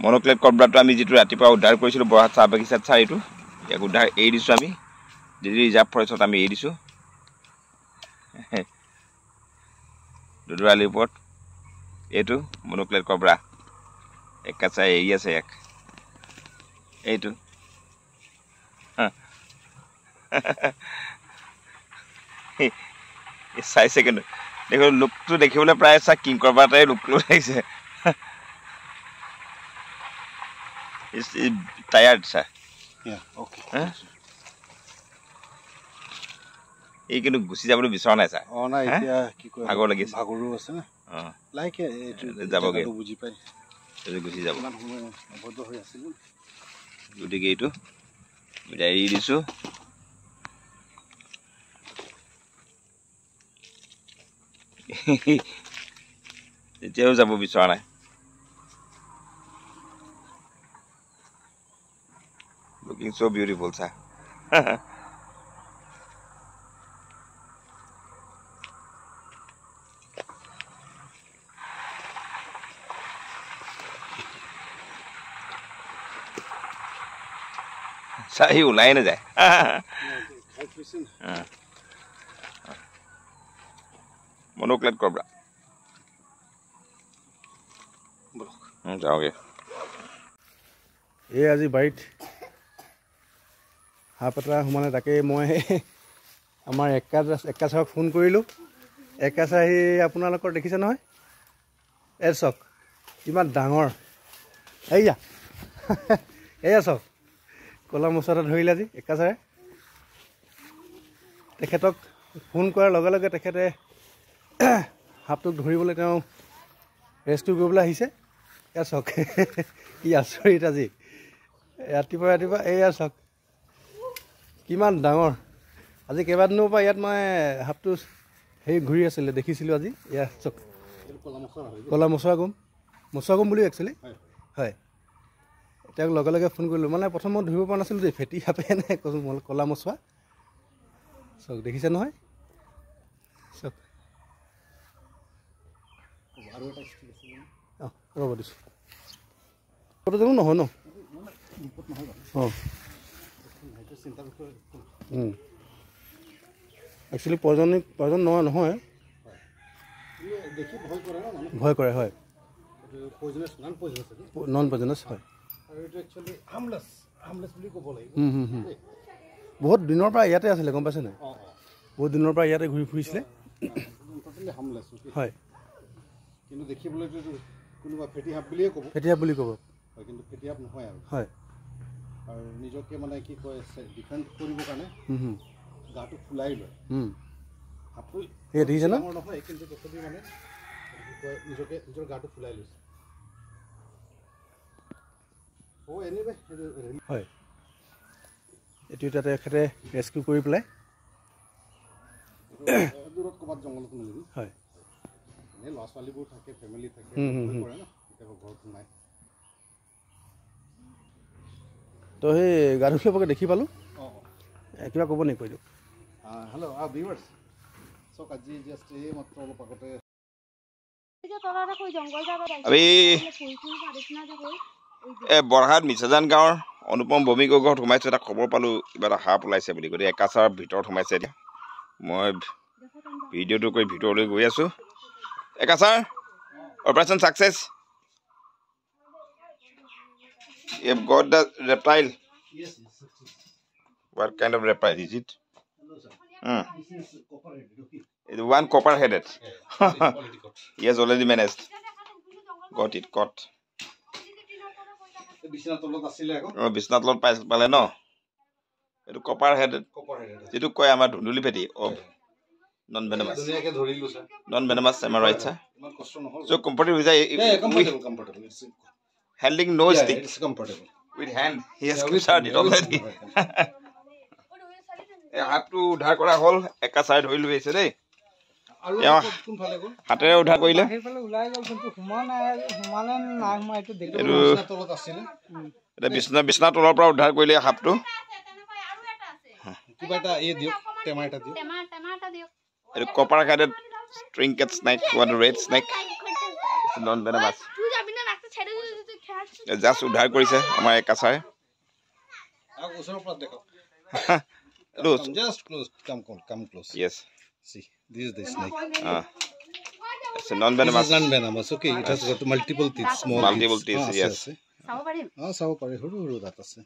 মনোক্লেট কবৰাটো আমি যেটো ৰাতিপুৱা উদ্ধাৰ কৰিছিলো বৰহাট চাহ বাগিচাত চাই এইটো ইয়াক উদ্ধাৰ এৰি দিছো আমি ৰিজাৰ্ভ ফৰেষ্টত আমি এৰি দিছো দুদৰালিৰ ওপৰত এইটো মনোক্লেট কবৰা একাচা এৰি আছে এক এইটো চাই ছেকেণ্ড দেখো লুকটো দেখিবলৈ প্ৰায় চা কিং কবৰা এটাই লুক লাগিছে is tired sir yeah okay এই কিন্তু গুছি যাবলৈ বিচৰা নাই স্যাৰ না এতিয়া কি কয় ভাগৰ লাগিছে ভাগৰো আছে না লাইক এটো যাবগে বুজি পাই এটো গুছি যাব বদ্ধ হৈ আছিল গতিকে এইটো মিলাই এৰি দিছো এতিয়াও যাব বিচৰা নাই looking so beautiful sir sahi ulai na jay monoclad cobra jaoge এই আজি বাইট হাপটা মানে তাকে মই আমাৰ একাছক ফোন কৰিলোঁ একাছ আহি আপোনালোকৰ দেখিছে নহয় এই চক কিমান ডাঙৰ এইয়া এয়া চক কলা মছলা ধৰিলে আজি একাছাৰে তেখেতক ফোন কৰাৰ লগে লগে তেখেতে সাপটোক ধৰিবলৈ তেওঁ ৰেস্কিউ কৰিবলৈ আহিছে এয়া চক কি আচৰিত আজি ৰাতিপুৱা এয়া চক কিমান ডাঙৰ আজি কেইবাদিনৰ পৰা ইয়াত মই হাপটো হেৰি ঘূৰি আছিলে দেখিছিলোঁ আজি এয়া চক কলা মচুৱা গুম বুলি একচুৱেলি হয় তেওঁক লগে লগে ফোন কৰিলোঁ মানে প্ৰথম মই ধৰিব পৰা নাছিলোঁ যে ফেটি সাপে নে কলা মচুৱা চক দেখিছে নহয় চক ৰ'ব দিছোঁ ফটো জানো নহয় ন অঁ একচুৱেলি প্ৰয়োজন নহয় ভয় কৰে হয় নন পয়জনাছ হয় বহুত দিনৰ পৰা ইয়াতে আছিলে গম পাইছে নাই বহুত দিনৰ পৰা ইয়াতে ঘূৰি ফুৰিছিলে হয় কিন্তু দেখিবলৈ কোনোবা ফেটি সাপ বুলি ক'ব কিন্তু ফেটি সাপ নহয় আৰু হয় আৰু নিজকে মানে কি কয় ডিফেন্ড কৰিবৰ কাৰণে গাটো ফুলাই লয় সাপটো এই দেখিছে ন নহয় কিন্তু তথাপি মানে কি কয় নিজকে নিজৰ গাটো ফুলাই লৈছে এনিৱে হয় এইটো তাতে এখেতে ৰেস্কিউ কৰি পেলাই দূৰত ক'ৰবাত জংঘলত মিলি হয় এনে ল'ৰা ছোৱালীবোৰ থাকে ফেমিলি থাকে কৰে ন কেতিয়াবা ঘৰত সোমাই তো সেই গাধুখিয়াপকে দেখি পালোঁ কিবা ক'ব নেকি কৈ দিয়ক হেল্ল' ভিউৱাৰ্ছ চক আজি জাষ্ট এই মাত্ৰ অলপ আগতে বৰহাট মিছাজান গাঁৱৰ অনুপম ভৌমিকৰ ঘৰত সোমাইছোঁ এটা খবৰ পালোঁ কিবা এটা সাপ ওলাইছে বুলি গতিকে একাছাৰ ভিতৰত সোমাইছে এতিয়া মই ভিডিঅ'টো কৰি ভিতৰলৈ গৈ আছোঁ একাছাৰ operation success You've got the reptile. Yes. What kind of reptile is it? This is copper-headed. Okay. It's one copper-headed. He has already managed. Got it. Caught. Bisnath lot pale no. It's copper-headed. It's koi amar dhunduli pheti. Non-venomous. Non-venomous. Am I right, sir? So comfortable with comfortable. Handling no stick. It's comfortable. With hand. He has started already. I have to udhar kora hol eka side hoil hoise dei. Hatere udhar koile. Eta bisna tolor pora udhar koile haptu. Kiba eta e diok tema eta diok. Eta copper headed trinket snake, one red snake. It's non venomous. Just উদ্ধাৰ কৰিছে আমাৰ একাচাৰে ওচৰৰ পৰা দেখক Close. Just close. Come close. Yes. See, this is the snake. It's a non-venomous. It's non-venomous. Okay, it has got multiple teeth, small Multiple teeth, yes. চাব পাৰে সৰু সৰু দাঁত আছে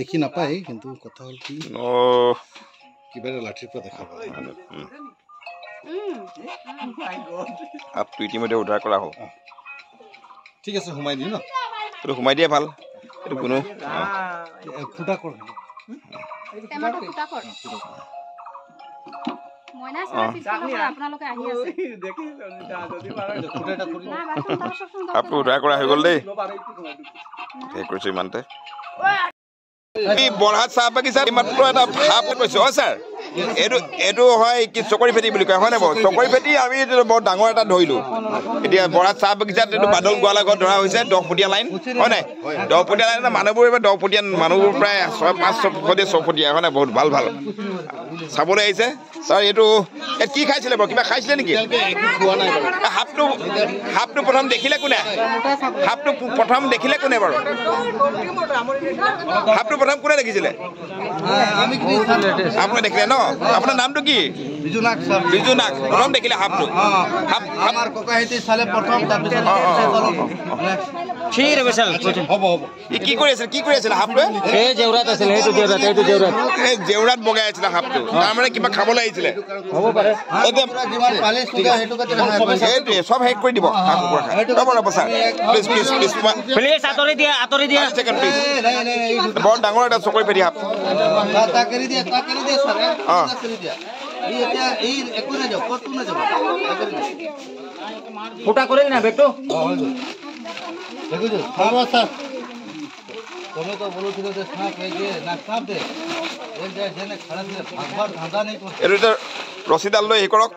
দেখি নাপায় কিন্তু কথা হ'ল কি কিবা লাঠিৰ পৰা দেখা পায় আপটো ইতিমধ্যে উদ্ধাৰ কৰা হ'ল ঠিক আছে সোমাই দিওঁ ন এইটো সোমাই দিয়ে ভাল এইটো কোনো ফুটা কৰ টেমাটো ফুটা কৰ মইনা সাৰা সিস্টেম কৰে আপোনালোকে আহি আছে দেখি যদি পাৰা ফুটাটা কৰি না আপটো উদ্ধাৰ কৰা হৈ গ'ল দেই ঠিক কৰিছে ইমানতে এই বৰহাট চাহ বাগিচা মাত্ৰ এটা ভাব কৈছো অ স্যাৰ এইটো হয় কি চকৰি ফেটি বুলি কয় হয় না বাৰু চকৰি ফেটি আমি বৰ ডাঙৰ এটা ধৰিলো এতিয়া বৰহাট চাহ বাগিচাত এইটো বাদল গোৱাল আগত ধৰা হৈছে 10 ফুটীয়া লাইন হয় নাই 10 ফুটীয়া লাইন মানুহবোৰ এবাৰ 10 ফুটীয়া মানুহবোৰ প্ৰায় 6-5 ফুটীয়া 6 ফুটীয়া হয় না বহুত ভাল ভাল চাবলৈ আহিছে স্যাৰ এইটো কি খাইছিলে বাৰু কিবা খাইছিলে নেকি হাফটো প্ৰথম দেখিলে কোনে হাফটো প্ৰথম দেখিলে কোনে বাৰু হাফটো প্ৰথম কোনে দেখিছিলে আমি আপুনি দেখিলে ন আপোনাৰ নামটো কি বিজুনাক প্ৰথম দেখিলে হাফটো আমাৰ ককাহেতি চালে প্ৰথম তাৰপিছত ঠিক আছে হ'ব কি কৰি আছিল হাফটোৱে এই জেউৰাত আছিল এইটো জেউৰাত এই জেউৰাত বগাই আছিল হাফটো তাৰমানে কিবা খাবলৈ আহিছিলে হ'ব পাৰে যিমান পালিছ কৰা হেতু কাতে এইটোৱে চব হেক কৰি দিব ৰ'ব স্যাৰ প্লিজ আতৰি দিয়া ছেকেণ্ড প্লিজ বৰ ডাঙৰ এটা চকৰি ফেটি হাফ তা কৰি দিয়া সৰ কৰি দিয়া এই এতিয়া এই একো না যাও কত না যাব ফুটা কৰিল না বেটো দেখো যে খাওয়া স্যার তুমি তো বলেছিলে যে সাপ এই যে না সাপ দে এই যে জেনে খাড়া দিলে ভাগভাগ ধাঁধা নেই এইটো ৰছীডাল লৈ হে কৰক